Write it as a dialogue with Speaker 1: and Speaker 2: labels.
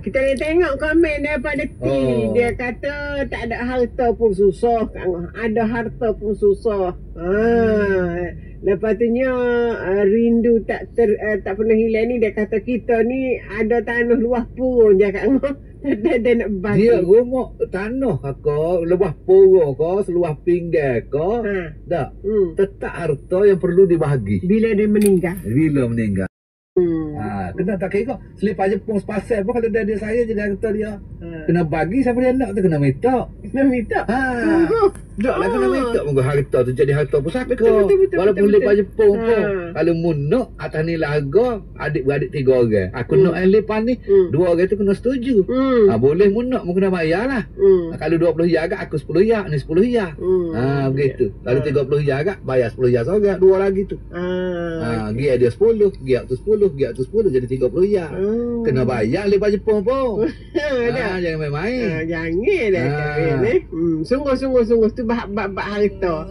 Speaker 1: Kita ni tengok komen daripada T. Dia kata tak ada harta pun susah. Ada harta pun susah. Lepas tu rindu tak pernah hilang ni. Dia kata kita ni ada tanah luas pun je Kak Ngah. Dia nak bagi.
Speaker 2: Dia rumah tanah ke, lepas pura ke, seluas pinggan ke. Tak. Tetap harta yang perlu dibahagi.
Speaker 1: Bila dia meninggal.
Speaker 2: Bila meninggal. Kena tak kira selipar Jepun sepasal pun kalau dia saya jadi harta dia. Kena bagi siapa dia nak tu kena minta.
Speaker 1: Kena minta.
Speaker 2: Tak lah kena minta pun harta tu jadi harta pusaka.
Speaker 1: Betul,
Speaker 2: Walaupun selipar Jepun pun. Kalau mu nak atas nilai harga adik-beradik 3 orang. Aku nak selipar ni 2 orang tu kena setuju. Boleh mu nak mu kena bayar lah. Kalau 20 ya agak aku 10 ya ni 10 ya. Begitu. Kalau 30 ya agak bayar 10 ya seorang 2 lagi tu. Dia 10, dia tu 10, dia tu 10 jadi 30 ya. Kena bayar selipar Jepun pun. Jangan main-main.
Speaker 1: Jangan dah kahwin. Sungguh-sungguh tu bab harta.